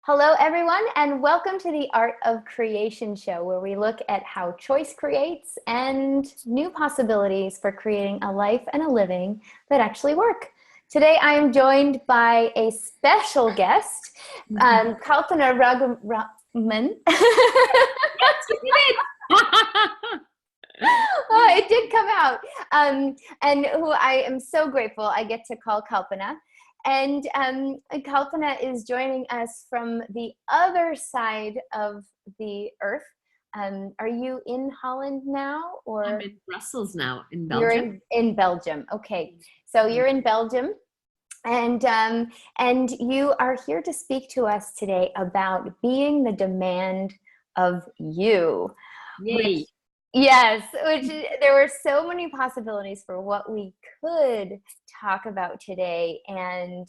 Hello, everyone, and welcome to the Art of Creation show, where we look at how choice creates and new possibilities for creating a life and a living that actually work. Today, I am joined by a special guest, Kalpana Raghuraman. Yes, you did it. Oh, it did come out. And who I am so grateful I get to call Kalpana. And Kalpana is joining us from the other side of the earth. Are you in Holland now, or I'm in Brussels now, in you're Belgium. in Belgium? Okay, so you're in Belgium, and you are here to speak to us today about being the demand of you. Yay. Yes, which there were so many possibilities for what we could talk about today, and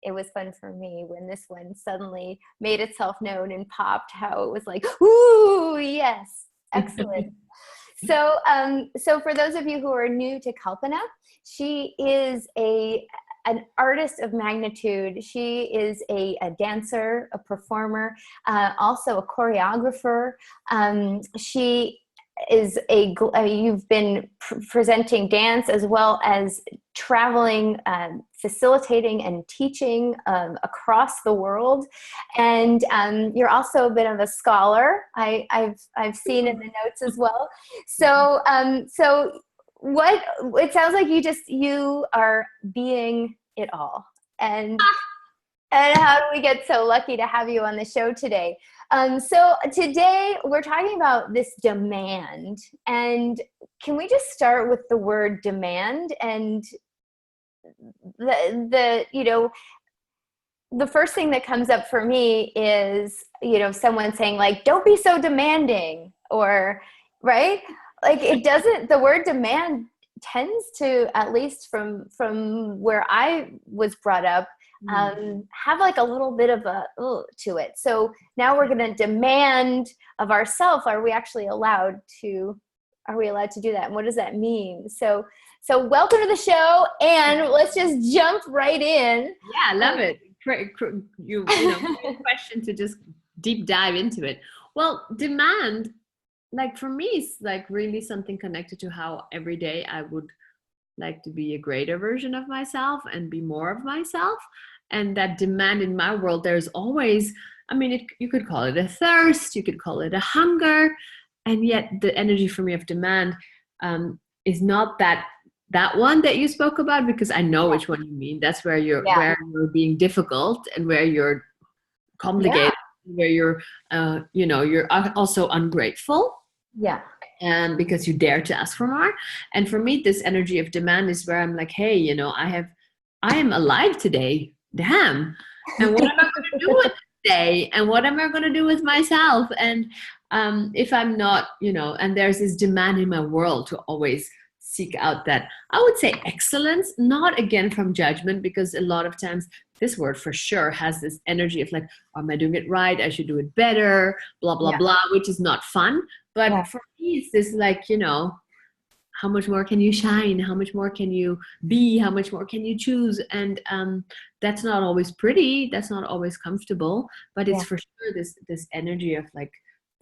it was fun for me when this one suddenly made itself known and popped. How it was like, ooh, yes, excellent. So for those of you who are new to Kalpana, she is an artist of magnitude. She is a dancer, a performer, also a choreographer. She is you've been presenting dance as well as traveling, facilitating and teaching across the world, and you're also a bit of a scholar. I've seen in the notes as well. So what it sounds like, you are being it all, and how do we get so lucky to have you on the show today? So today we're talking about this demand, and can we just start with the word demand? And the first thing that comes up for me is, someone saying like, don't be so demanding, or right? Like, it doesn't, the word demand tends to, at least from where I was brought up, have like a little bit of a to it. So now we're going to demand of ourselves. Are we allowed to do that? And what does that mean? So welcome to the show, and let's just jump right in. Yeah, I love it. Great question to just deep dive into it. Well, demand, like for me, is like really something connected to how every day I would like to be a greater version of myself and be more of myself. And that demand in my world, there's always, you could call it a thirst, you could call it a hunger, and yet the energy for me of demand is not that one that you spoke about, because I know which one you mean. That's where you're being difficult, and where you're complicated, where you're you're also ungrateful. Yeah. And because you dare to ask for more. And for me, this energy of demand is where I'm like, hey, I am alive today. Damn. And what am I going to do with today? And what am I going to do with myself? And if I'm not, and there's this demand in my world to always seek out that, I would say, excellence, not again from judgment, because a lot of times this word for sure has this energy of like, am I doing it right? I should do it better, blah, blah, blah, which is not fun. But for me, it's this like, how much more can you shine? How much more can you be? How much more can you choose? And that's not always pretty. That's not always comfortable. But it's for sure this energy of like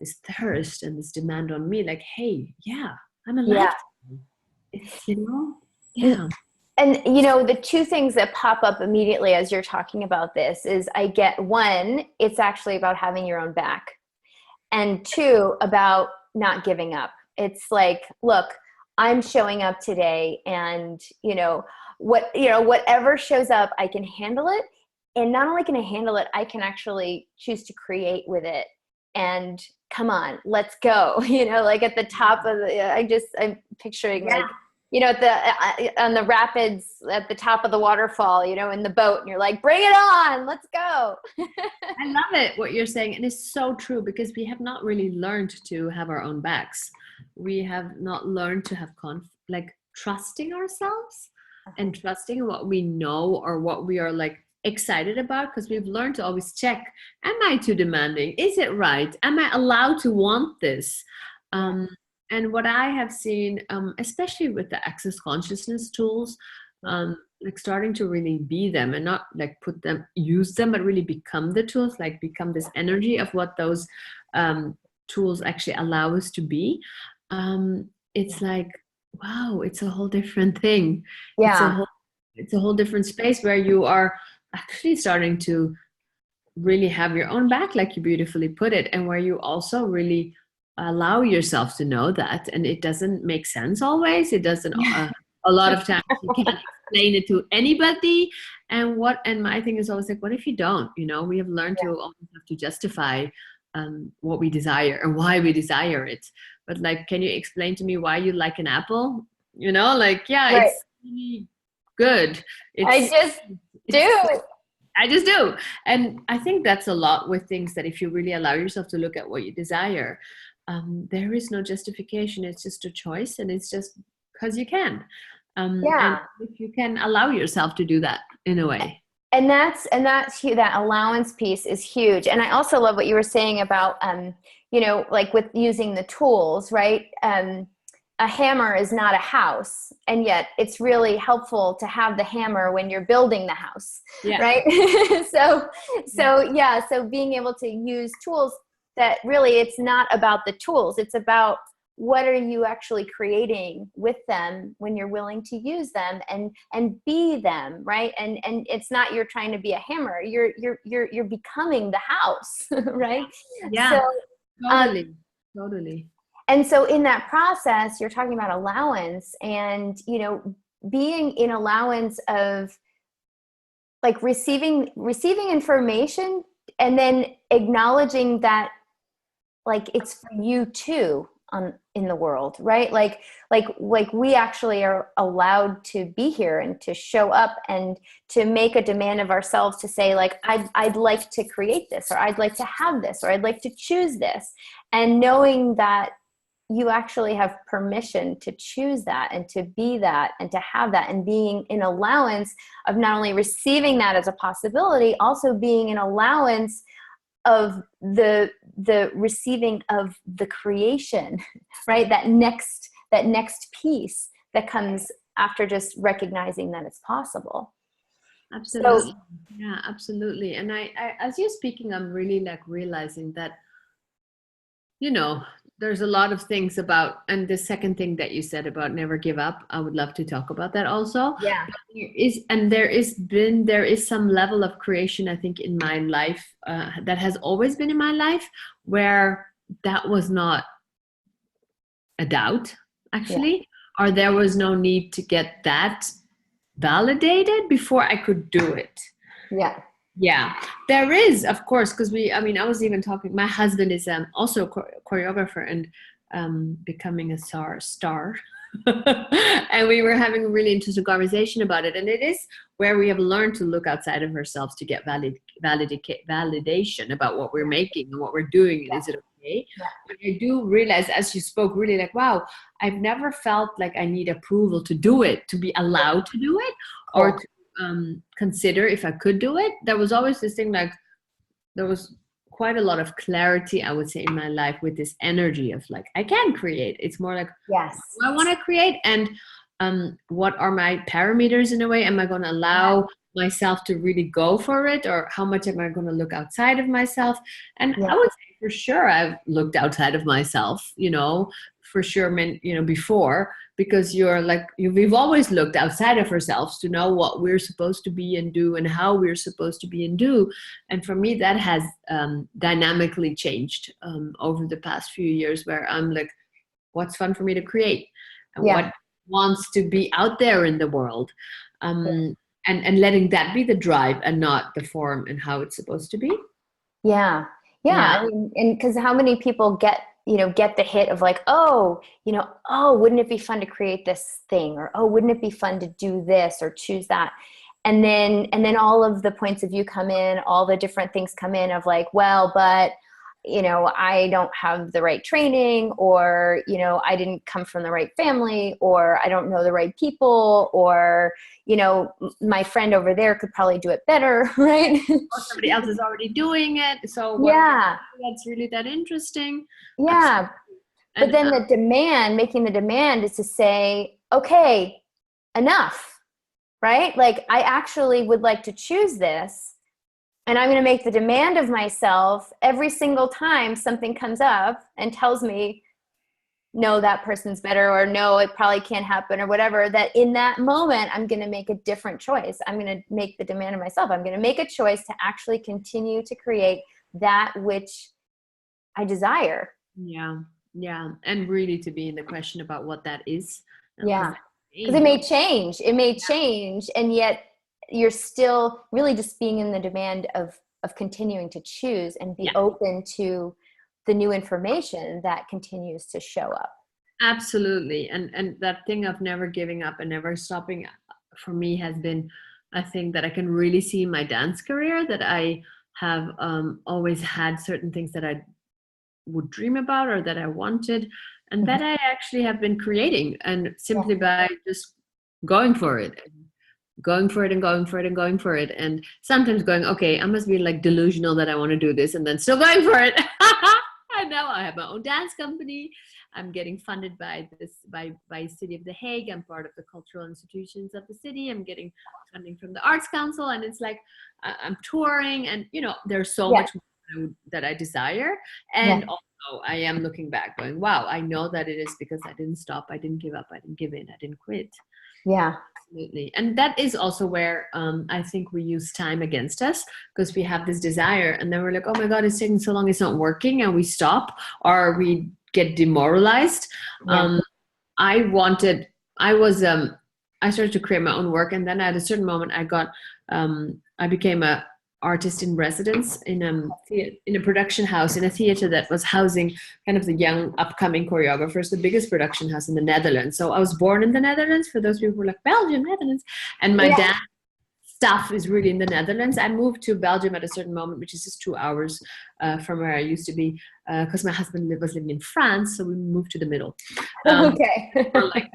this thirst and this demand on me. Like, hey, I'm alive. Yeah. And the two things that pop up immediately as you're talking about this is, I get, one, it's actually about having your own back, and two, about not giving up. It's like, look, I'm showing up today, and whatever shows up, I can handle it. And not only can I handle it, I can actually choose to create with it. And come on, let's go. Like at the top of I'm picturing like, on the rapids at the top of the waterfall, in the boat, and you're like, bring it on, let's go. I love it, what you're saying. And it's so true, because we have not really learned to have our own backs. We have not learned to have trusting ourselves and trusting what we know, or what we are like excited about, because we've learned to always check, am I too demanding? Is it right? Am I allowed to want this? And what I have seen, especially with the access consciousness tools, like starting to really be them and not like use them, but really become the tools, like become this energy of what those tools actually allow us to be. It's like, wow, it's a whole different thing. Yeah. It's a whole different space where you are actually starting to really have your own back, like you beautifully put it, and where you also really allow yourself to know that. And it doesn't make sense always. It doesn't. A lot of times you can't explain it to anybody. And my thing is always like, what if you don't? You know, we have learned to always have to justify what we desire and why we desire it. But like, can you explain to me why you like an apple? You know, like, yeah, Right. it's really good. I just do. I just do. And I think that's a lot with things, that if you really allow yourself to look at what you desire, there is no justification. It's just a choice, and it's just because you can. And if you can allow yourself to do that in a way. And that's huge. That allowance piece is huge. And I also love what you were saying about, you know, like with using the tools, right? A hammer is not a house, and yet it's really helpful to have the hammer when you're building the house, right? So being able to use tools, that really, it's not about the tools, it's about what are you actually creating with them when you're willing to use them and be them, right? And it's not you're trying to be a hammer, you're becoming the house, right? Yeah. So, totally. And so in that process, you're talking about allowance, and, you know, being in allowance of like receiving information, and then acknowledging that like it's for you too in the world, right? Like we actually are allowed to be here and to show up and to make a demand of ourselves to say like, I'd like to create this, or I'd like to have this, or I'd like to choose this. And knowing that you actually have permission to choose that and to be that and to have that, and being in allowance of not only receiving that as a possibility, also being in allowance of the receiving of the creation, right? That next piece that comes after just recognizing that it's possible. Absolutely. So, yeah, absolutely. And I, as you're speaking, I'm really like realizing that, you know, there's a lot of things about, and the second thing that you said about never give up, I would love to talk about that also. Yeah. There is some level of creation, I think, in my life that has always been in my life, where that was not a doubt, actually, or there was no need to get that validated before I could do it. Yeah, there is, of course, because I was even talking, my husband is also a choreographer and becoming a star. And we were having a really interesting conversation about it. And it is where we have learned to look outside of ourselves to get validation about what we're making and what we're doing. And is it okay? But I do realize, as you spoke, really like, wow, I've never felt like I need approval to do it, to be allowed to do it, or to consider if I could do it. There was always this thing, like there was quite a lot of clarity, I would say, in my life with this energy of like, I can create. It's more like, yes, what do I want to create, and what are my parameters in a way? Am I going to allow myself to really go for it, or how much am I going to look outside of myself? And I would say for sure I've looked outside of myself, you know, for sure, before, because we've always looked outside of ourselves to know what we're supposed to be and do, and how we're supposed to be and do. And for me, that has dynamically changed over the past few years, where I'm like, what's fun for me to create, and what wants to be out there in the world, and letting that be the drive and not the form and how it's supposed to be. Yeah. I mean, and because how many people get the hit of like, oh, wouldn't it be fun to create this thing, or oh, wouldn't it be fun to do this or choose that, and then all of the points of view come in, all the different things come in of like, well, but I don't have the right training, or I didn't come from the right family, or I don't know the right people, or my friend over there could probably do it better, right? Or somebody else is already doing it, so that's really that interesting. But then making the demand is to say, okay, enough, right? Like, I actually would like to choose this, and I'm going to make the demand of myself every single time something comes up and tells me, no, that person's better, or no, it probably can't happen, or whatever, that in that moment, I'm going to make a different choice. I'm going to make the demand of myself. I'm going to make a choice to actually continue to create that which I desire. Yeah. Yeah. And really to be in the question about what that is. Yeah. Because it may change. It may change. And yet you're still really just being in the demand of continuing to choose and be open to the new information that continues to show up. Absolutely. And that thing of never giving up and never stopping for me has been, I think that I can really see in my dance career that I have always had certain things that I would dream about or that I wanted, and that I actually have been creating, and simply by just going for it. Going for it and going for it and going for it, and sometimes going, okay, I must be like delusional that I want to do this, and then still going for it. And now I have my own dance company. I'm getting funded by City of The Hague. I'm part of the cultural institutions of the city. I'm getting funding from the Arts Council, and it's like I'm touring, and there's so much more that I desire. And also I am looking back going, wow, I know that it is because I didn't stop, I didn't give up, I didn't give in, I didn't quit. Yeah. Absolutely. And that is also where I think we use time against us, because we have this desire and then we're like, oh my God, it's taking so long, it's not working, and we stop or we get demoralized. I started to create my own work, and then at a certain moment I became a artist in residence in a production house, in a theater that was housing kind of the young upcoming choreographers, the biggest production house in the Netherlands. So I was born in the Netherlands, for those people who are like, Belgium, Netherlands, and my dad stuff is really in the Netherlands. I moved to Belgium at a certain moment, which is just 2 hours from where I used to be, because my husband was living in France, so we moved to the middle. Okay. For like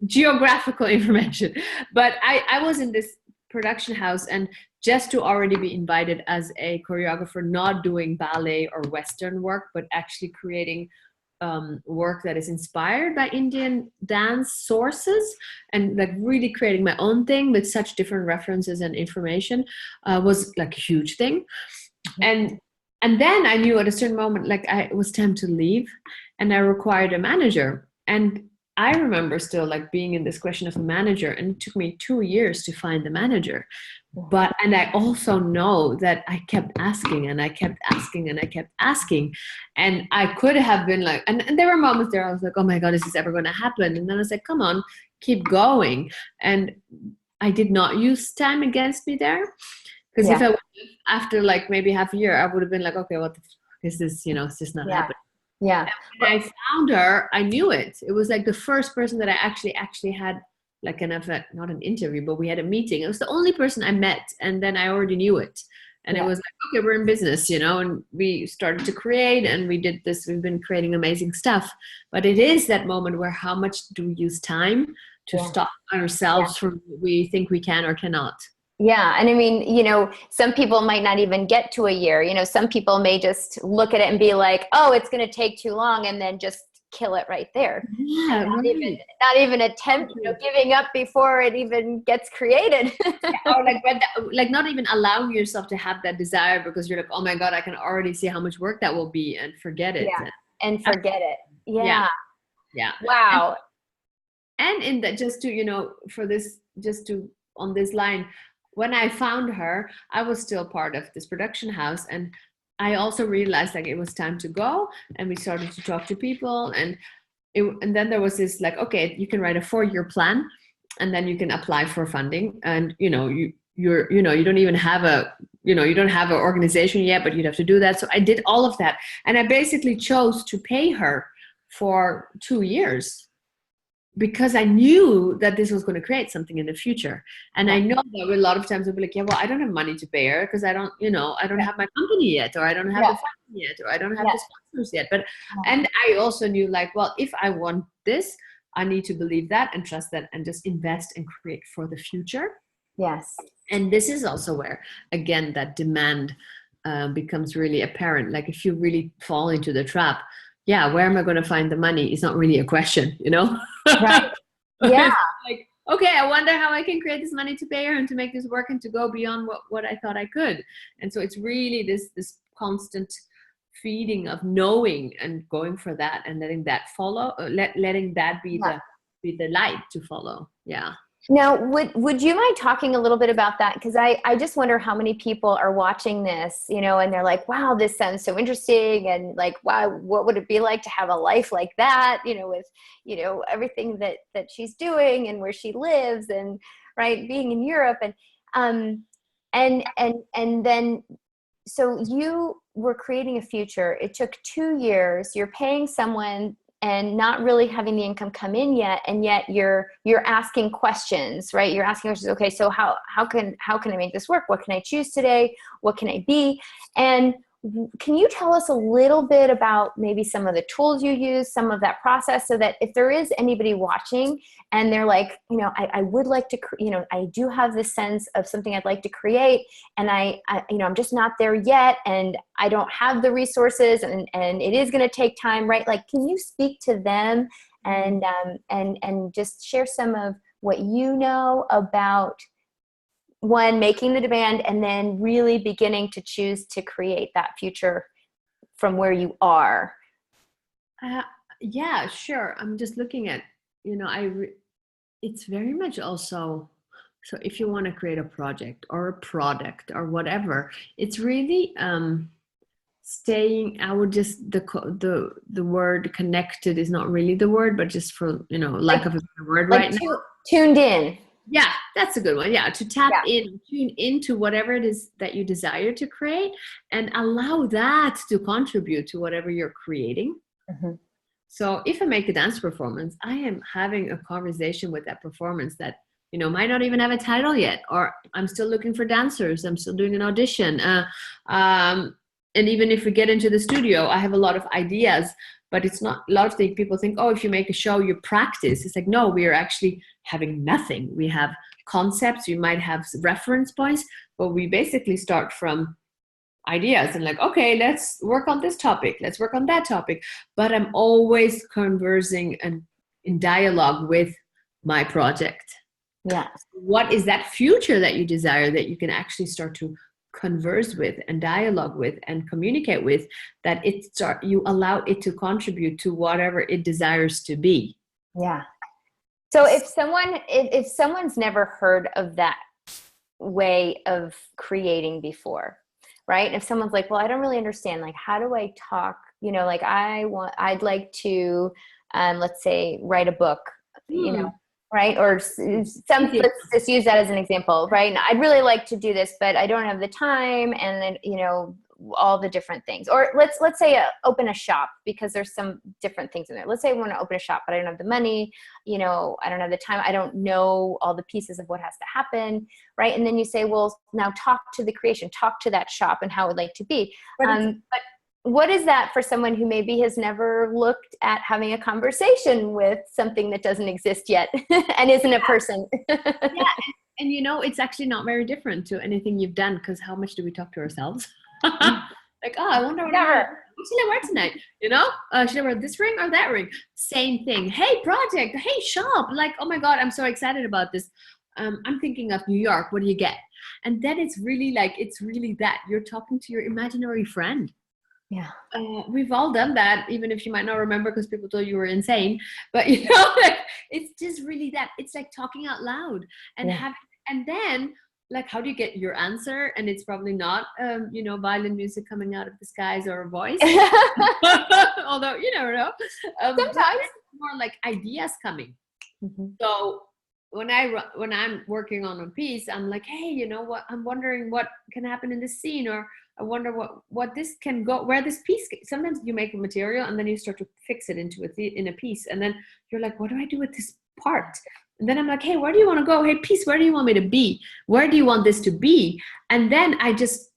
geographical information. But I was in this production house, and just to already be invited as a choreographer, not doing ballet or Western work, but actually creating work that is inspired by Indian dance sources, and like really creating my own thing with such different references and information was like a huge thing. And then I knew at a certain moment, like it was time to leave, and I required a manager. And I remember still like being in this question of a manager, and it took me 2 years to find the manager. And I also know that I kept asking and I kept asking and I kept asking, and I could have been like, and there were moments there I was like, oh my God, is this ever going to happen? And then I was like, come on, keep going. And I did not use time against me there, because if I would have, after like maybe half a year, I would have been like, okay, what the fuck is this? It's just not happening. Yeah. And when I found her, I knew it. It was like the first person that I actually had like kind of not an interview, but we had a meeting. It was the only person I met, and then I already knew it. And it was like, okay, we're in business, and we started to create, and we did this. We've been creating amazing stuff. But it is that moment where how much do we use time to stop ourselves from what we think we can or cannot? Yeah. And I mean, some people might not even get to a year. Some people may just look at it and be like, oh, it's going to take too long, and then just kill it right there. Yeah, not even attempt, giving up before it even gets created. Or like not even allowing yourself to have that desire, because you're like, oh my God, I can already see how much work that will be, and forget it. And forget it. Yeah. Wow. And in that, just to for this, just to on this line, when I found her, I was still part of this production house, and I also realized like it was time to go, and we started to talk to people, and then there was this like, okay, you can write a 4-year plan, and then you can apply for funding, and you don't even have you don't have an organization yet, but you'd have to do that. So I did all of that, and I basically chose to pay her for 2 years, because I knew that this was going to create something in the future. And I know that a lot of times I'll be like, yeah, well, I don't have money to pay her, because I don't have my company yet, or I don't have the funding yet, or I don't have the sponsors yet. But, and I also knew like, well, if I want this, I need to believe that and trust that and just invest and create for the future. Yes. And this is also where, again, that demand becomes really apparent. Like if you really fall into the trap, where am I going to find the money? It's not really a question, Right. Yeah. Like, okay, I wonder how I can create this money to pay her and to make this work and to go beyond what I thought I could. And so it's really this constant feeding of knowing and going for that and letting that follow, letting that be Yeah. the light to follow. Yeah. Now, would you mind talking a little bit about that? Because I just wonder how many people are watching this, you know, and they're like, wow, this sounds so interesting. And like, wow, what would it be like to have a life like that, you know, with, you know, everything that she's doing and where she lives and right, being in Europe um and then so you were creating a future. It took 2 years. You're paying someone and not really having the income come in yet, and yet you're asking questions, right? You're asking questions. Okay, so how can I make this work? What can I choose today? What can I be? And can you tell us a little bit about maybe some of the tools you use, some of that process, so that if there is anybody watching and they're like, you know, I would like to, you know, I do have this sense of something I'd like to create, and I you know, I'm just not there yet, and I don't have the resources, and it is going to take time, right? Like, can you speak to them and just share some of what you know about one, making the demand, and then really beginning to choose to create that future from where you are? Yeah, sure. I'm just looking at, you know, it's very much also, so if you want to create a project or a product or whatever, it's really staying, I would just, the word connected is not really the word, but just for, you know, lack of a better word right now. Tuned in. Yeah, that's a good one. Yeah, to tap in, tune into whatever it is that you desire to create and allow that to contribute to whatever you're creating. Mm-hmm. So if I make a dance performance, I am having a conversation with that performance that, you know, might not even have a title yet, or I'm still looking for dancers. I'm still doing an audition. And even if we get into the studio, I have a lot of ideas, but it's not, a lot of things people think, oh, if you make a show, you practice. It's like, no, we are actually having nothing. We have concepts, we might have reference points, but we basically start from ideas and like, okay, let's work on this topic, let's work on that topic. But I'm always conversing and in dialogue with my project. Yeah. What is that future that you desire that you can actually start to converse with and dialogue with and communicate with, that you allow it to contribute to whatever it desires to be. Yeah. So if someone's never heard of that way of creating before, right? And if someone's like, well, I don't really understand, like, how do I talk, you know, like I'd like to let's say write a book, you know, right? Or let's just use that as an example, right? And I'd really like to do this, but I don't have the time, and then, you know, all the different things. Or let's say open a shop, because there's some different things in there. Let's say I want to open a shop, but I don't have the money, you know, I don't have the time, I don't know all the pieces of what has to happen, right? And then you say, well, now talk to the creation, talk to that shop and how it would like to be. But what is that for someone who maybe has never looked at having a conversation with something that doesn't exist yet and isn't a person? Yeah, and you know, it's actually not very different to anything you've done, because how much do we talk to ourselves? Like, oh, I wonder what should I wear tonight? You know, should I wear this ring or that ring? Same thing. Hey, project. Hey, shop. Like, oh my God, I'm so excited about this. I'm thinking of New York. What do you get? And then it's really like, it's really that you're talking to your imaginary friend. Yeah. We've all done that, even if you might not remember because people told you were insane. But you know, like, it's just really that. It's like talking out loud and having, and then like, how do you get your answer? And it's probably not, you know, violin music coming out of the skies or a voice. Although you never know. Sometimes it's more like ideas coming. Mm-hmm. So when I'm working on a piece, I'm like, hey, you know what? I'm wondering what can happen in this scene, or I wonder what this can go, where this piece. Sometimes you make a material and then you start to fix it into in a piece, and then you're like, what do I do with this part? And then I'm like, hey, where do you want to go? Hey, piece, where do you want me to be? Where do you want this to be? And then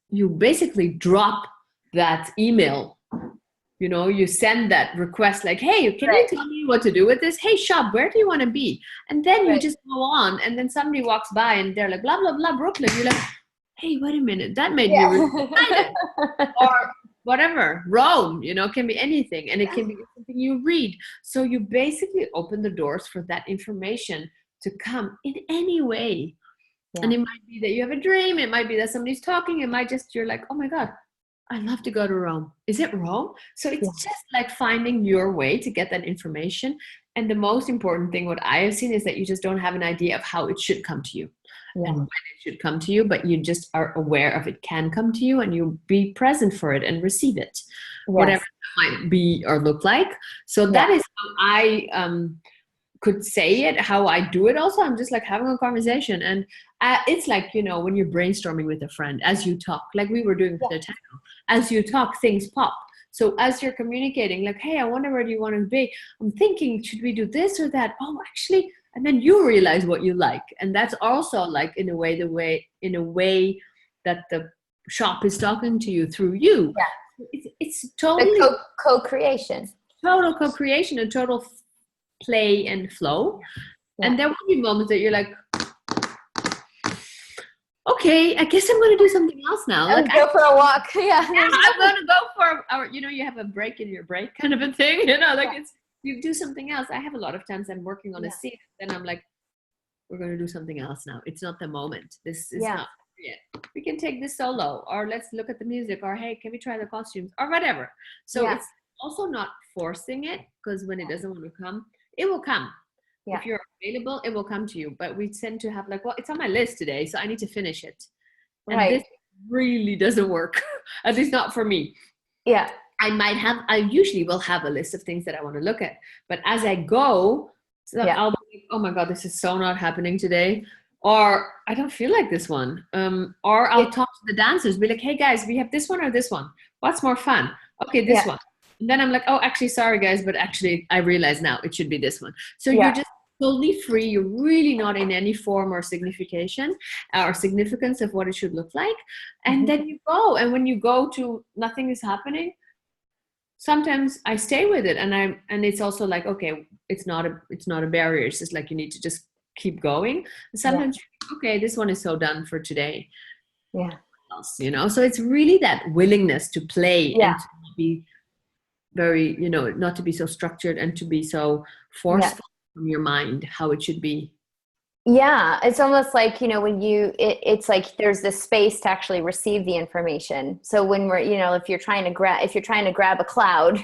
you basically drop that email. You know, you send that request like, hey, can you tell me what to do with this? Hey, shop, where do you want to be? And then you just go on, and then somebody walks by and they're like, blah, blah, blah, Brooklyn. You're like, hey, wait a minute, that made me really excited. Or whatever, Rome, you know, can be anything, and it can be something you read. So you basically open the doors for that information to come in any way. Yeah. And it might be that you have a dream. It might be that somebody's talking. It might just, you're like, oh my God, I'd love to go to Rome. Is it Rome? So it's just like finding your way to get that information. And the most important thing, what I have seen, is that you just don't have an idea of how it should come to you and when it should come to you, but you just are aware of it can come to you, and you be present for it and receive it, whatever it might be or look like. So that is how I could say it, how I do it. Also, I'm just like having a conversation, and it's like, you know, when you're brainstorming with a friend, as you talk, like we were doing with the tango, as you talk, things pop. So as you're communicating, like, hey, I wonder where do you want to be? I'm thinking, should we do this or that? Oh, actually, and then you realize what you like. And that's also like in a way that the shop is talking to you through you. Yeah. It's totally co-creation. Total co-creation and total play and flow. And there will be moments that you're like, okay, I guess I'm going to do something else now. Like, go for a walk. Yeah, I'm going to go for, or you know, you have a break in your break kind of a thing. You know, like it's, you do something else. I have a lot of times I'm working on a scene, then I'm like, we're going to do something else now. It's not the moment. This is not yet. We can take this solo, or let's look at the music, or hey, can we try the costumes, or whatever. So it's also not forcing it, because when it doesn't want to come, it will come. If you're available, it will come to you. But we tend to have like, well, it's on my list today, so I need to finish it. And this really doesn't work. At least not for me. Yeah. I usually will have a list of things that I want to look at. But as I go, I'll be like, oh my God, this is so not happening today. Or I don't feel like this one. Or I'll talk to the dancers, be like, hey guys, we have this one or this one. What's more fun? Okay, this one. And then I'm like, oh, actually, sorry guys, but actually I realize now it should be this one. So you're just totally free. You're really not in any form or signification or significance of what it should look like. And then you go, and when you go to nothing is happening, sometimes I stay with it, and it's also like, okay, it's not a barrier. It's just like you need to just keep going. And sometimes okay, this one is so done for today. You know, so it's really that willingness to play and to be very, you know, not to be so structured and to be so forceful from your mind how it should be. Yeah, it's almost like, you know, when it's like there's this space to actually receive the information. So when we're, you know, if you're trying to grab a cloud,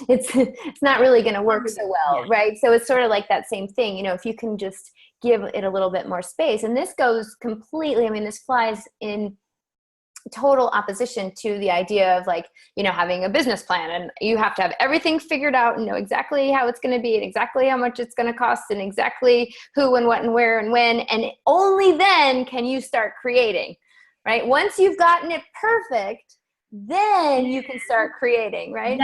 it's not really going to work so well, right? So it's sort of like that same thing, you know, if you can just give it a little bit more space. And this goes completely, I mean, this flies in total opposition to the idea of, like, you know, having a business plan, and you have to have everything figured out and know exactly how it's going to be and exactly how much it's going to cost and exactly who and what and where and when, and only then can you start creating, right? Once you've gotten it perfect, then you can start creating, right?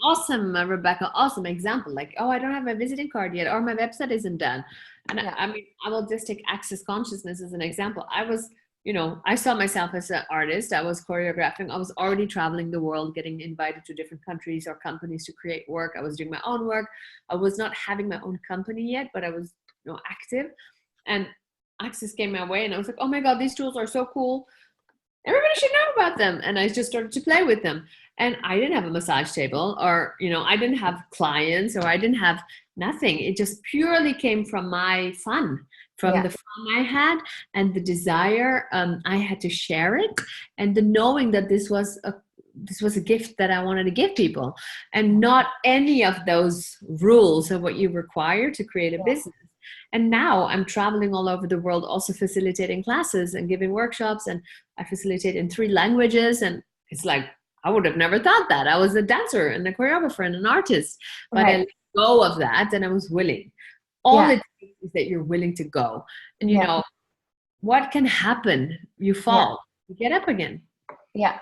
Awesome, Rebecca. Awesome example. Like, oh, I don't have my visiting card yet, or my website isn't done. And I mean, I will just take access consciousness as an example. You know, I saw myself as an artist. I was choreographing. I was already traveling the world, getting invited to different countries or companies to create work. I was doing my own work. I was not having my own company yet, but I was, you know, active. And access came my way, and I was like, oh my God, these tools are so cool. Everybody should know about them. And I just started to play with them. And I didn't have a massage table, or, you know, I didn't have clients, or I didn't have nothing. It just purely came from my fun. From the fun I had and the desire I had to share it, and the knowing that this was a gift that I wanted to give people, and not any of those rules of what you require to create a business. And now I'm traveling all over the world, also facilitating classes and giving workshops, and I facilitate in 3 languages. And it's like, I would have never thought that. I was a dancer and a choreographer and an artist, but I let go of that, and I was willing. All it takes is that you're willing to go. And you know, what can happen? You fall, you get up again. Yeah,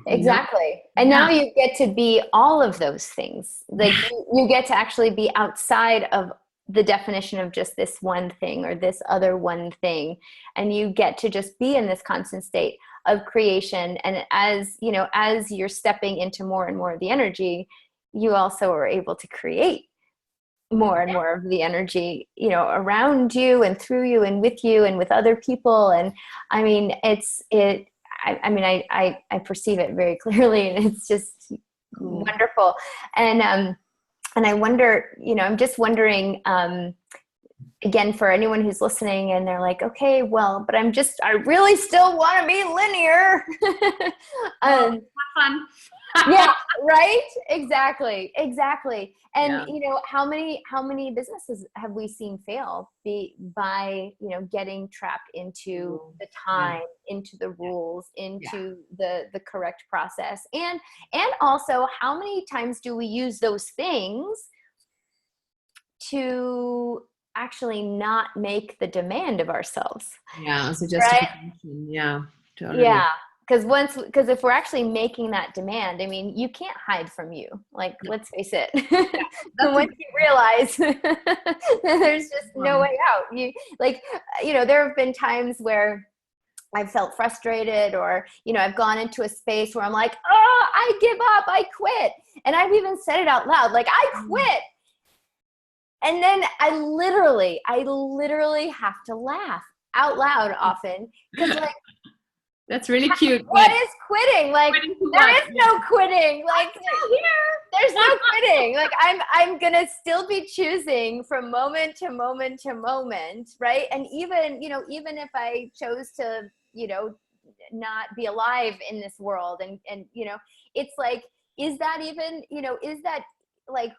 exactly. And now you get to be all of those things. Like you get to actually be outside of the definition of just this one thing or this other one thing. And you get to just be in this constant state of creation. And as, you know, as you're stepping into more and more of the energy, you also are able to create more and more of the energy, you know, around you and through you and with other people. And I mean, I perceive it very clearly, and it's just wonderful. And I wonder, you know, I'm just wondering, again, for anyone who's listening and they're like, okay, well, but I really still want to be linear. Well, fun. Yeah, right? Exactly. And Yeah. how many businesses have we seen fail by getting trapped into the Yeah. time, into the rules, Yeah. into the correct process, and also how many times do we use those things to actually not make the demand of ourselves, Yeah. It's a right? justification. Yeah. Totally. Yeah, because if we're actually making that demand, I mean, you can't hide from you. Like, No. let's face it. Yeah. That's a Once good you realize there's just no one. way out, there have been times where I've felt frustrated, or I've gone into a space where I'm like, oh, I give up, I quit, and I've even said it out loud, like, I quit. And then I literally have to laugh out loud often, because like, That's really cute. what But is quitting? Like, quitting to there what? is no quitting. Like, I'm still here. there's no quitting. Like, I'm gonna still be choosing from moment to moment to moment, right? And even if I chose to, not be alive in this world, and it's like, is that even, is that, like,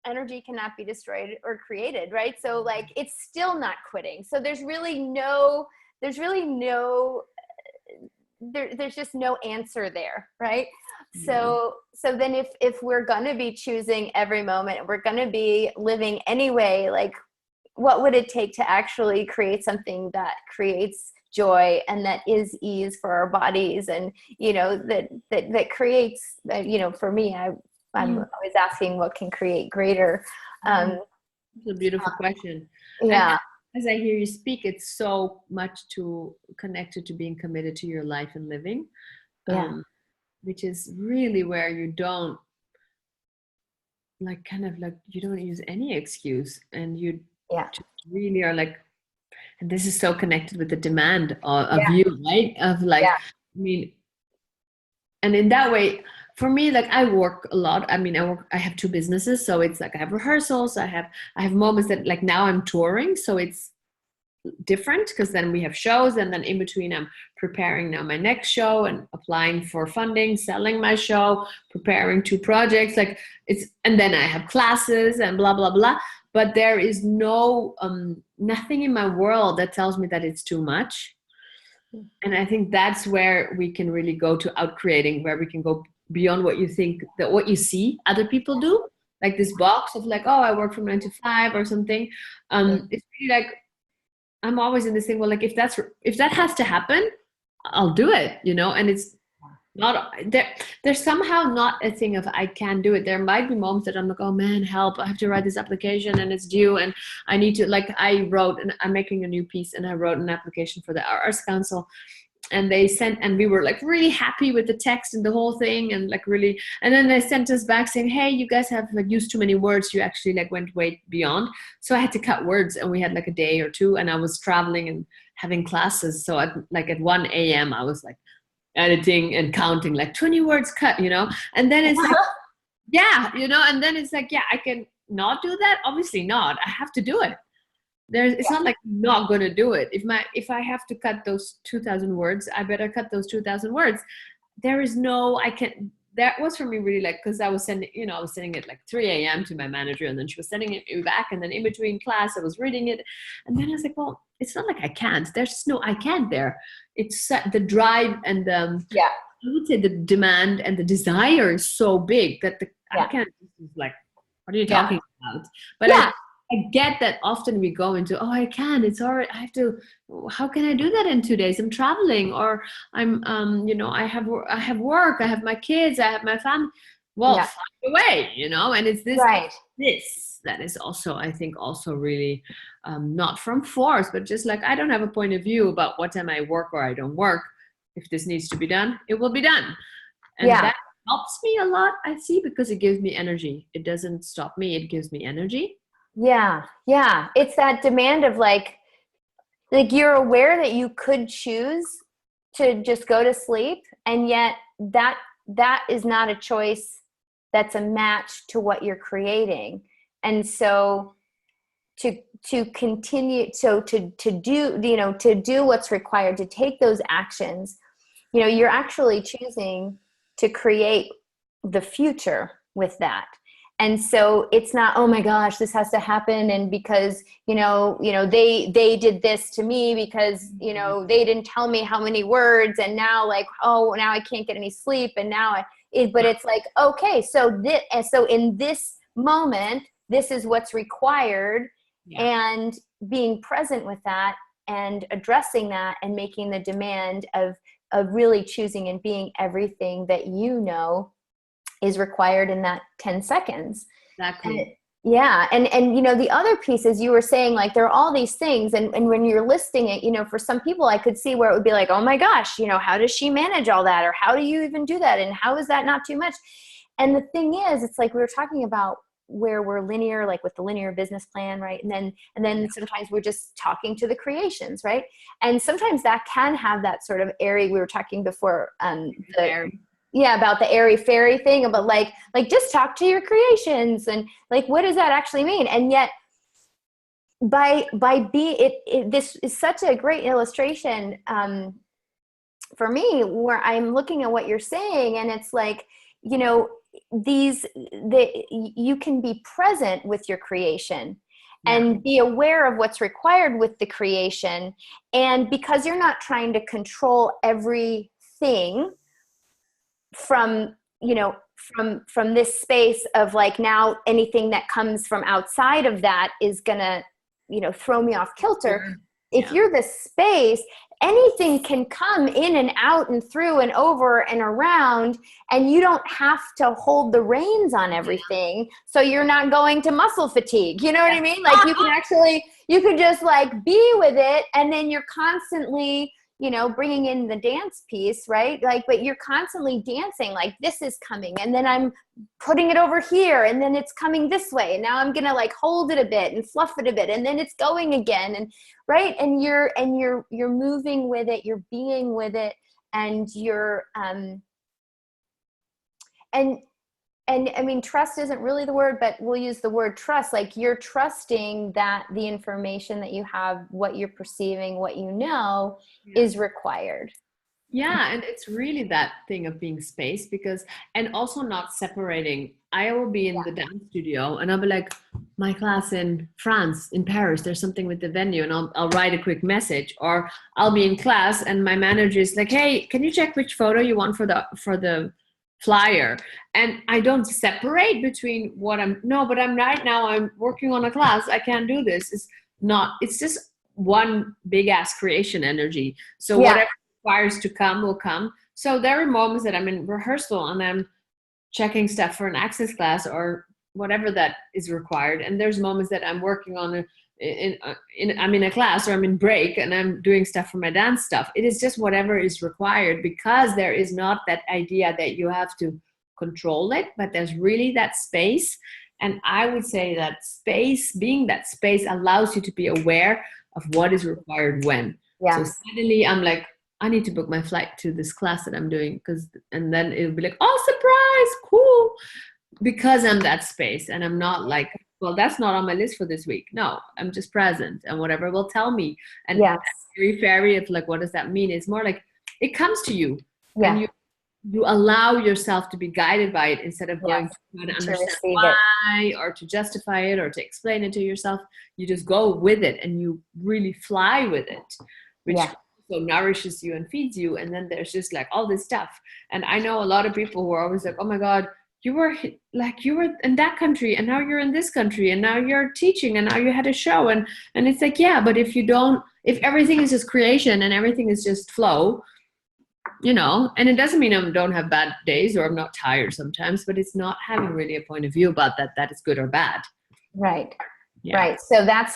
energy cannot be destroyed or created, right? So like, it's still not quitting. So there's just no answer there, right? Yeah. So then if we're going to be choosing every moment, we're going to be living anyway, like, what would it take to actually create something that creates joy and that is ease for our bodies, and that creates, for me, I'm always asking what can create greater. It's a beautiful question. And Yeah, as I hear you speak, it's so much connected to being committed to your life and living, yeah, which is really where you don't you don't use any excuse, and you yeah, just really are like, and this is so connected with the demand of yeah, you, right? Of like, yeah, I mean, and in that way, for me, like, I work a lot. I mean, I have two businesses, so it's like I have rehearsals, I have moments that, like, now I'm touring, so it's different because then we have shows, and then in between I'm preparing now my next show and applying for funding, selling my show, preparing two projects, like, it's, and then I have classes and blah blah blah. But there is nothing in my world that tells me that it's too much. And I think that's where we can really go to out creating, where we can go beyond what you think, that what you see other people do, like this box of like, oh, I work from 9 to 5 or something. yeah, It's really like, I'm always in this thing, well, like, if that has to happen, I'll do it, and it's not there. There's somehow not a thing of I can do it. There might be moments that I'm like, oh man, help, I have to write this application and it's due, and I need to, like, I wrote, and I'm making a new piece, and I wrote an application for the Arts Council, and they sent, and we were like really happy with the text and the whole thing, and like really, and then they sent us back saying, hey, you guys have like used too many words, you actually like went way beyond. So I had to cut words, and we had like a day or two, and I was traveling and having classes, so at 1 a.m. I was like editing and counting like 20 words cut, and then it's like, yeah, and then it's like, yeah, I can not do that, obviously not, I have to do it. It's not like I'm not gonna do it. If I have to cut those 2,000 words, I better cut those 2,000 words. There is no, I can. That was for me really, like, because I was sending it like 3 a.m. to my manager, and then she was sending it back, and then in between class I was reading it, and then I was like, well, it's not like I can't. There's just no I can't there. It's the drive and yeah, I would say the demand and the desire is so big that I yeah, can't, like, what are you yeah, talking about? But yeah, I get that often we go into, oh, I can, it's all right, I have to, how can I do that in 2 days? I'm traveling, or I'm, I have work, I have my kids, I have my family. Well, yeah, find a way, and it's right. this that is also, I think, also really not from force, but just like, I don't have a point of view about what time I work or I don't work. If this needs to be done, it will be done. And Yeah, that helps me a lot, I see, because it gives me energy. It doesn't stop me, it gives me energy. yeah. It's that demand of like you're aware that you could choose to just go to sleep, and yet that is not a choice that's a match to what you're creating. And so to continue, so to do, you know, to do what's required, to take those actions, you know, you're actually choosing to create the future with that. And so it's not, oh my gosh, this has to happen, and because they did this to me because they didn't tell me how many words, and now like, oh, now I can't get any sleep, and now but it's like, okay, so in this moment, this is what's required. And being present with that and addressing that and making the demand of really choosing and being everything that is required in that 10 seconds. Exactly. And the other piece is, you were saying, like, there are all these things, and when you're listing it, for some people I could see where it would be like, oh my gosh, how does she manage all that, or how do you even do that, and how is that not too much? And the thing is, it's like we were talking about where we're linear, like with the linear business plan, right? And then sometimes we're just talking to the creations, right? And sometimes that can have that sort of airy, we were talking before, about the airy fairy thing, about like just talk to your creations, and like, what does that actually mean? And yet this is such a great illustration for me, where I'm looking at what you're saying, and it's like, you can be present with your creation and be aware of what's required with the creation. And because you're not trying to control everything from this space of like, now anything that comes from outside of that is gonna, throw me off kilter. If you're the space, anything can come in and out and through and over and around, and you don't have to hold the reins on everything. So you're not going to muscle fatigue. You know what I mean? Like, you could just like be with it, and then you're constantly, bringing in the dance piece, right? Like, but you're constantly dancing, like, this is coming, and then I'm putting it over here, and then it's coming this way, and now I'm gonna like hold it a bit and fluff it a bit, and then it's going again, and right, and you're moving with it, you're being with it, and you're and I mean, trust isn't really the word, but we'll use the word trust. Like, you're trusting that the information that you have, what you're perceiving, what is required. Yeah, and it's really that thing of being space, and also not separating. I will be in the dance studio, and I'll be like, my class in France, in Paris, there's something with the venue, and I'll write a quick message. Or I'll be in class, and my manager is like, hey, can you check which photo you want for the flyer? And I don't separate between but I'm right now, I'm working on a class, I can't do this. It's just one big ass creation energy. So whatever requires to come will come. So there are moments that I'm in rehearsal and I'm checking stuff for an access class or whatever that is required, and there's moments that I'm working on I'm in a class, or I'm in break and I'm doing stuff for my dance stuff. It is just whatever is required, because there is not that idea that you have to control it, but there's really that space. And I would say that being that space allows you to be aware of what is required when. So suddenly I'm like, I need to book my flight to this class that I'm doing, and then it'll be like, oh, surprise, cool, because I'm that space, and I'm not like, well, that's not on my list for this week. No, I'm just present, and whatever will tell me. And very fairy of like, what does that mean? It's more like it comes to you, and you allow yourself to be guided by it, instead of going to try to understand why or to justify it or to explain it to yourself. You just go with it, and you really fly with it, which so nourishes you and feeds you. And then there's just like all this stuff. And I know a lot of people who are always like, oh my God, you were in that country, and now you're in this country, and now you're teaching, and now you had a show, and it's like, but if everything is just creation and everything is just flow, and it doesn't mean I don't have bad days or I'm not tired sometimes, but it's not having really a point of view about that is good or bad. Right. Right. So that's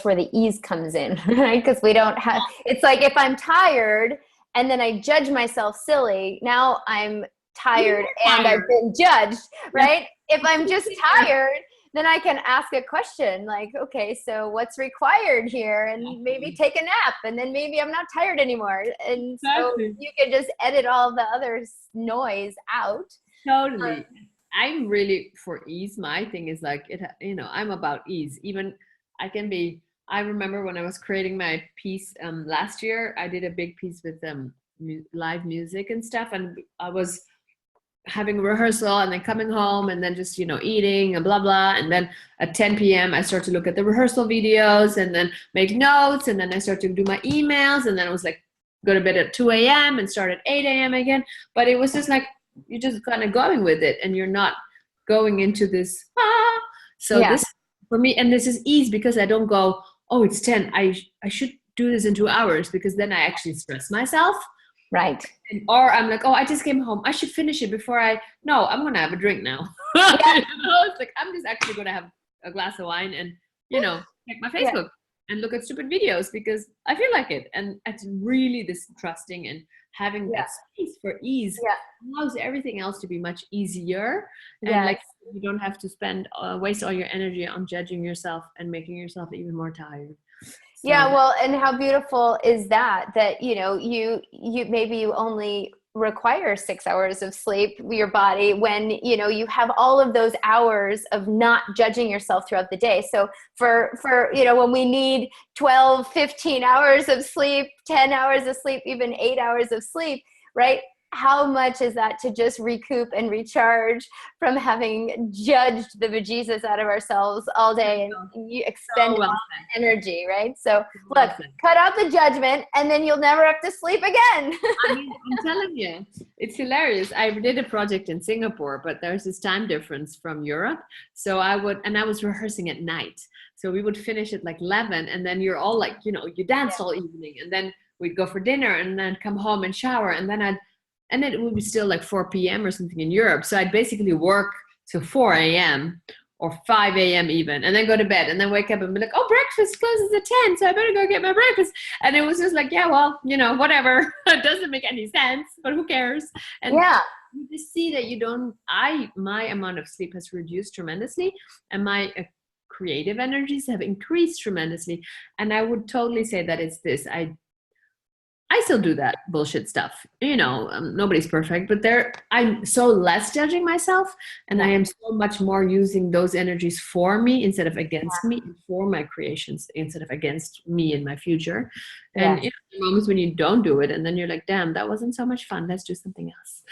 where the ease comes in, right? Because we don't have, it's like, if I'm tired and then I judge myself silly, now I'm tired and I've been judged, right? If I'm just tired, then I can ask a question like, okay, so what's required here? And maybe take a nap, and then maybe I'm not tired anymore. And so you can just edit all the other noise out. Totally. I'm really for ease. My thing is like it, I'm about ease. Even I can be. I remember when I was creating my piece last year, I did a big piece with live music and stuff, and I was having rehearsal and then coming home and then just eating and blah blah, and then at 10 p.m. I start to look at the rehearsal videos and then make notes, and then I start to do my emails, and then I was like go to bed at 2 a.m. and start at 8 a.m. again. But it was just like you're just kind of going with it and you're not going into this so this for me, and this is ease because I don't go, oh, it's 10, I should do this in 2 hours, because then I actually stress myself. Right. Or I'm like, oh, I just came home, I should finish it before I'm gonna have a drink now. It's like I'm just actually gonna have a glass of wine and check my Facebook and look at stupid videos because I feel like it. And it's really this trusting and having that space for ease allows everything else to be much easier. And like you don't have to waste all your energy on judging yourself and making yourself even more tired. So, well, and how beautiful is that you maybe you only require 6 hours of sleep, your body, when you have all of those hours of not judging yourself throughout the day. So for when we need 12, 15 hours of sleep, 10 hours of sleep, even 8 hours of sleep, right? How much is that to just recoup and recharge from having judged the bejesus out of ourselves all day and you expend energy, right? So look, cut out the judgment and then you'll never have to sleep again. I'm telling you, it's hilarious. I did a project in Singapore, but there's this time difference from Europe. So I was rehearsing at night. So we would finish at like 11 and then you're all like, you dance all evening, and then we'd go for dinner and then come home and shower, and then and it would be still like 4 p.m. or something in Europe. So I'd basically work till 4 a.m. or 5 a.m. even, and then go to bed and then wake up and be like, oh, breakfast closes at 10, so I better go get my breakfast. And it was just like, whatever. It doesn't make any sense, but who cares? And you just see that my amount of sleep has reduced tremendously, and my creative energies have increased tremendously. And I would totally say that it's this. I still do that bullshit stuff. Nobody's perfect, but I'm so less judging myself, and I am so much more using those energies for me instead of against me, and for my creations instead of against me in my future. And the moments when you don't do it, and then you're like, damn, that wasn't so much fun. Let's do something else.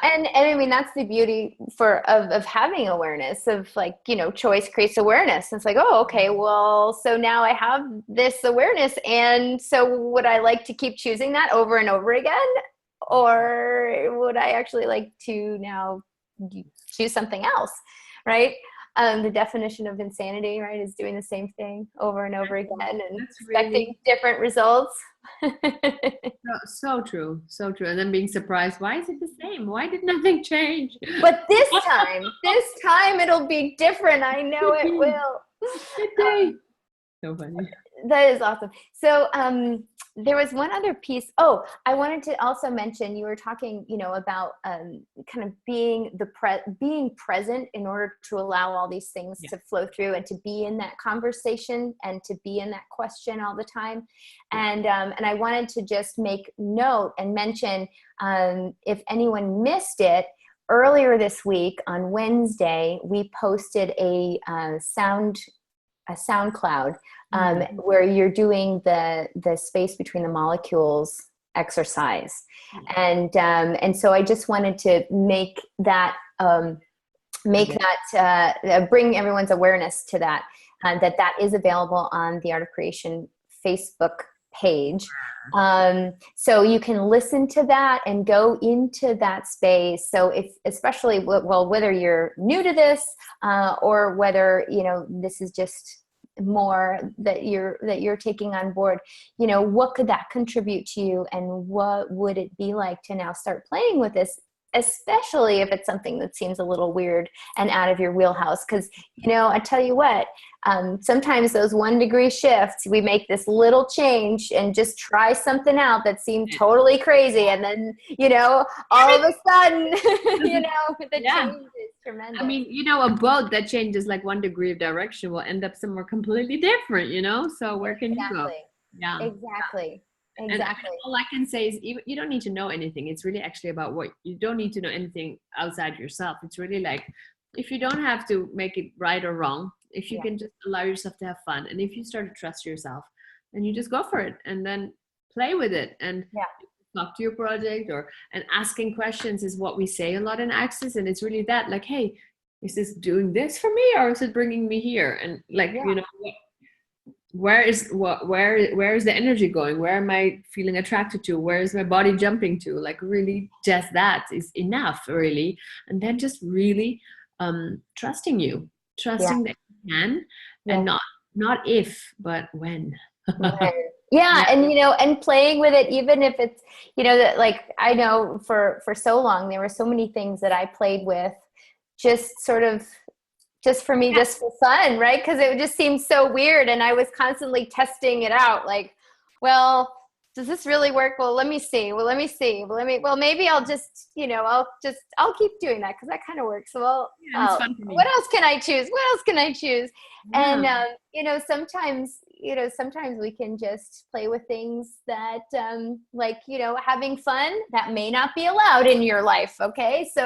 And I mean, that's the beauty of having awareness of like, choice creates awareness. It's like, oh, okay, well, so now I have this awareness. And so would I like to keep choosing that over and over again? Or would I actually like to now choose something else? Right. The definition of insanity, right, is doing the same thing over and over again and expecting different results. So true. And then being surprised, why is it the same? Why did nothing change? But this time it'll be different. I know it will. So funny. That is awesome. So there was one other piece. Oh, I wanted to also mention, you were talking, about kind of being being present in order to allow all these things to flow through and to be in that conversation and to be in that question all the time. And I wanted to just make note and mention, if anyone missed it, earlier this week on Wednesday, we posted a SoundCloud where you're doing the space between the molecules exercise, and so I just wanted to make that bring everyone's awareness to that, that is available on the Art of Creation Facebook page. So you can listen to that and go into that space. So especially whether you're new to this, or whether, this is just more that you're taking on board, what could that contribute to you, and what would it be like to now start playing with this, especially if it's something that seems a little weird and out of your wheelhouse. Because I tell you what, sometimes those 1 degree shifts, we make this little change and just try something out that seemed totally crazy, and then all of a sudden the change is tremendous. I mean, a boat that changes like 1 degree of direction will end up somewhere completely different, so where can you go? Exactly. And exactly. all I can say is you don't need to know anything. It's really actually about what you don't need to know anything outside yourself. It's really like, if you don't have to make it right or wrong, if you Yeah. can just allow yourself to have fun, and if you start to trust yourself, and you just go for it, and then play with it, and Yeah. talk to your project, or and asking questions is what we say a lot in Access. And it's really that, like, hey, is this doing this for me, or is it bringing me here? And like, Yeah. you know, where is the energy going? Where am I feeling attracted to? Where is my body jumping to? Like, really, just that is enough, really. And then just really trusting Yeah. that you can, and Yeah. not if, but when. Right. Yeah, Yeah. and and playing with it, even if it's, that, like, I know for so long there were so many things that I played with, just sort of, just for me, just for fun, right? Because it just seemed so weird, and I was constantly testing it out. Like, well, does this really work? Well, let me see. Well, let me see. Well, maybe I'll just, I'll keep doing that because that kind of works. Well, Yeah, and it's fun for what me. else can I choose? What else can I choose? Yeah. And sometimes we can just play with things that, like, having fun that may not be allowed in your life. Okay, so,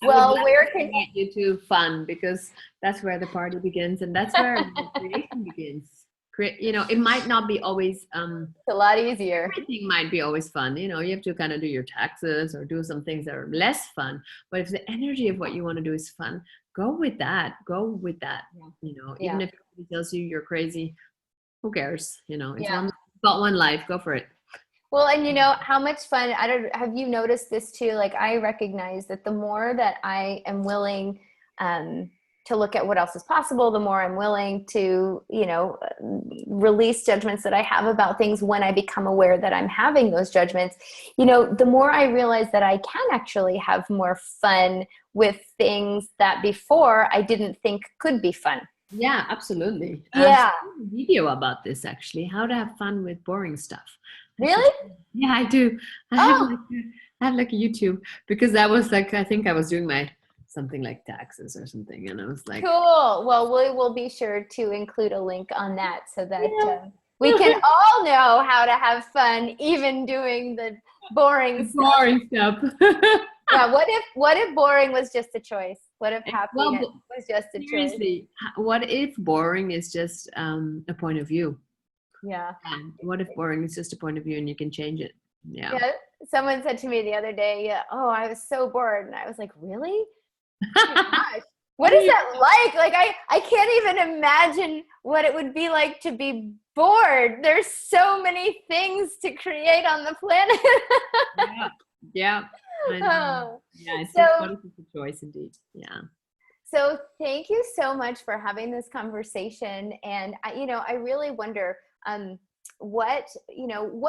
I would well, love where to can invite you to fun, because that's where the party begins, and that's where the creation begins. It might not be always it's a lot easier. everything might be always fun. You have to kind of do your taxes or do some things that are less fun. But if the energy of what you want to do is fun, go with that. Go with that. Yeah. Even if somebody tells you you're crazy, who cares? It's Yeah. got one life. Go for it. Well, and how much fun, I don't, have you noticed this too? Like, I recognize that the more that I am willing, to look at what else is possible, the more I'm willing to, release judgments that I have about things when I become aware that I'm having those judgments, the more I realize that I can actually have more fun with things that before I didn't think could be fun. Yeah, absolutely. Yeah. So I have a video about this, actually, how to have fun with boring stuff. I should, Really? yeah, I do. Oh, I have like a YouTube, because that was like, I think I was doing my something like taxes or something, and I was like, cool. Well, we will be sure to include a link on that so that yeah. we can all know how to have fun, even doing the boring The stuff. boring stuff. Yeah. What if boring was just a choice? What if Well, happiness was just a choice? seriously, what if boring is just a point of view? Yeah. And what if boring is just a point of view and you can change it? Yeah. Yeah. Someone said to me the other day, yeah, oh, I was so bored. And I was like, really? Oh my gosh. What What are is you? that like? Like, I can't even imagine what it would be like to be bored. There's so many things to create on the planet. Yeah, yeah, I know. Oh. Yeah, it's just So, what if it's a choice, indeed. Yeah. so thank you so much for having this conversation. And I really wonder, what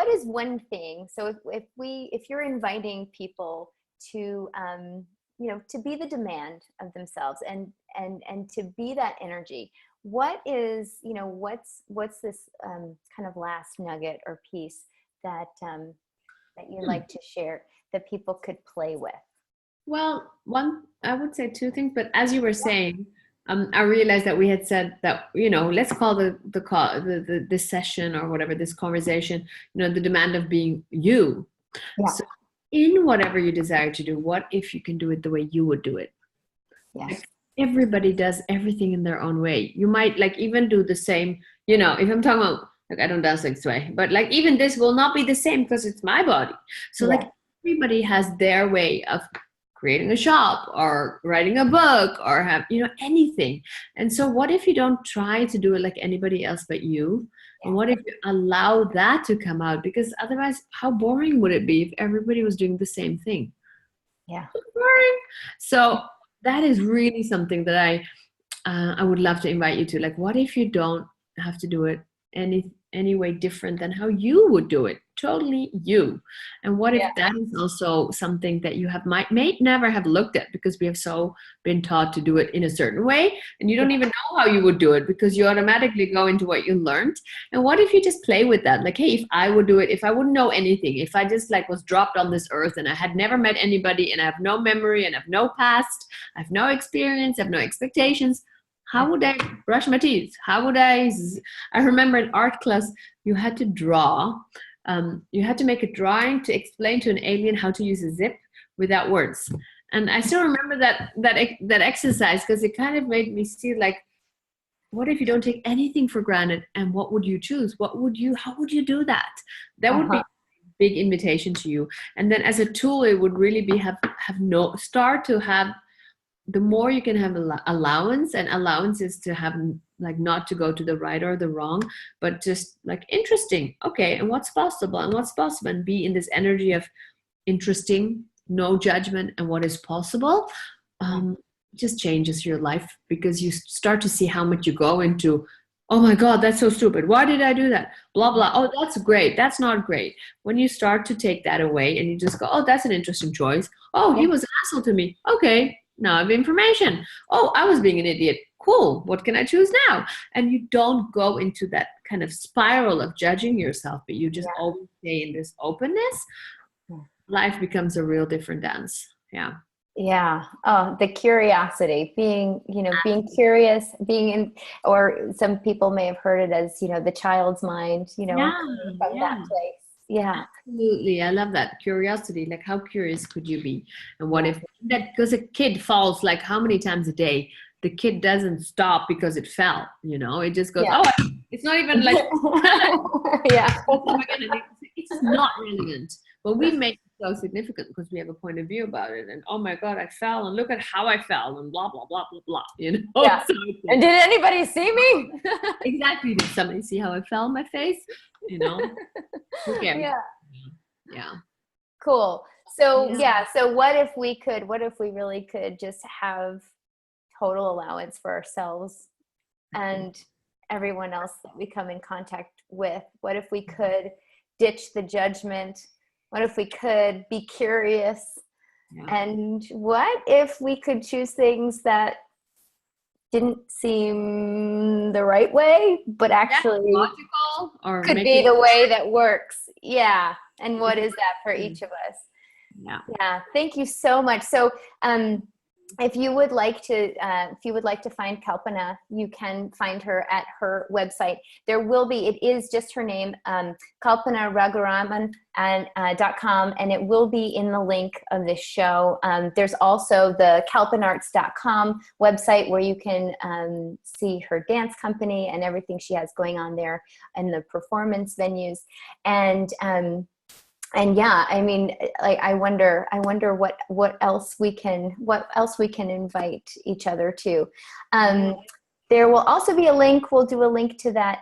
is one thing? So if you're inviting people to, to be the demand of themselves, and to be that energy, what is, what's this, kind of last nugget or piece that, that you'd like to share that people could play with? Well, I would say two things, but as you were saying, I realized that we had said that, let's call the call, this session or whatever, this conversation, the demand of being you. Yeah. So in whatever you desire to do, what if you can do it the way you would do it? Yes. Everybody does everything in their own way. You might like even do the same, if I'm talking about, like, I don't dance like this way, but like even this will not be the same because it's my body. So like everybody has their way of creating a shop or writing a book or have, anything. And so what if you don't try to do it like anybody else but you? And what if you allow that to come out? Because otherwise, how boring would it be if everybody was doing the same thing? Yeah. Boring. So that is really something that I would love to invite you to. Like, what if you don't have to do it any way different than how you would do it? Totally you. And what if that is also something that you may never have looked at, because we have so been taught to do it in a certain way, and you don't even know how you would do it because you automatically go into what you learned. And what if you just play with that? Like, hey, if I would do it, if I wouldn't know anything, if I just like was dropped on this earth and I had never met anybody and I have no memory and I have no past, I have no experience, I have no expectations, how would I brush my teeth? How would I remember in art class, you had to draw you had to make a drawing to explain to an alien how to use a zip without words. And I still remember that exercise, because it kind of made me see, like, what if you don't take anything for granted, and what would you choose? How would you do that? That would be a big invitation to you. And then as a tool, it would really be start to have, the more you can have allowance, and allowance is to have, like, not to go to the right or the wrong, but just like interesting. Okay, and what's possible, and be in this energy of interesting, no judgment, and what is possible. Just changes your life, because you start to see how much you go into, oh my God, that's so stupid, why did I do that, blah blah, oh that's great, that's not great. When you start to take that away and you just go, oh, that's an interesting choice, oh, he was an asshole to me, okay, now I have information, oh, I was being an idiot, cool, what can I choose now? And you don't go into that kind of spiral of judging yourself, but you just always stay in this openness. Life becomes a real different dance. Yeah. Oh, the curiosity, being curious, being in, or some people may have heard it as, the child's mind, from that place. Yeah. Absolutely. I love that. Curiosity. Like, how curious could you be? And what if that, because a kid falls like how many times a day? The kid doesn't stop because it fell, it just goes, oh, it's not even like, it's not relevant. But we make it so significant because we have a point of view about it. And oh my God, I fell, and look at how I fell, and blah, blah, blah, blah, blah, Yeah. So and did anybody see me? Exactly. Did somebody see how I fell on my face? Okay. Yeah. Cool. So so what if we really could just have total allowance for ourselves and everyone else that we come in contact with? What if we could ditch the judgment? What if we could be curious? And what if we could choose things that didn't seem the right way, but actually logical, or could be the way that works? Yeah. And what is that for each of us? Yeah. Thank you so much. So, if you would like to find Kalpana, you can find her at her website. It is just her name, Kalpana Raghuraman and .com, and it will be in the link of this show. There's also the kalpanarts.com website where you can see her dance company and everything she has going on there, and the performance venues. And yeah, I mean, like, I wonder what else we can invite each other to. There will also be a link. We'll do a link to that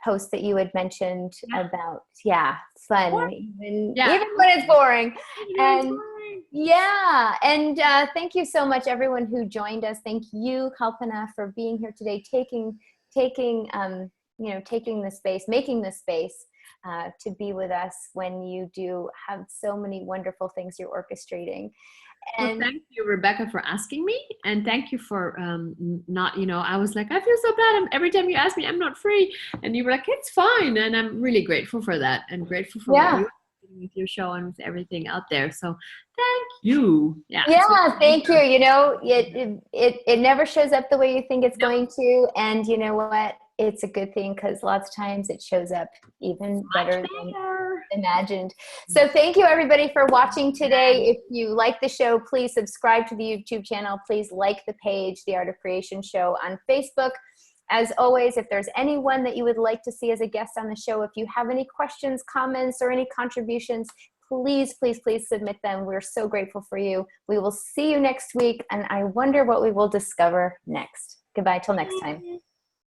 post that you had mentioned about fun, even when it's boring. And thank you so much, everyone who joined us. Thank you, Kalpana, for being here today, taking the space, making the space. To be with us when you do have so many wonderful things you're orchestrating. And thank you, Rebecca, for asking me, and thank you for not, I was like, I feel so bad. Every time you ask me, I'm not free, and you were like, it's fine, and I'm really grateful for that, and grateful for what you're doing with your show and with everything out there. So thank you. Thank you. It never shows up the way you think it's going to, and you know what? It's a good thing, because lots of times it shows up even better than imagined. So thank you, everybody, for watching today. If you like the show, please subscribe to the YouTube channel. Please like the page, The Art of Creation Show, on Facebook. As always, if there's anyone that you would like to see as a guest on the show, if you have any questions, comments, or any contributions, please, please, please submit them. We're so grateful for you. We will see you next week, and I wonder what we will discover next. Goodbye till next time.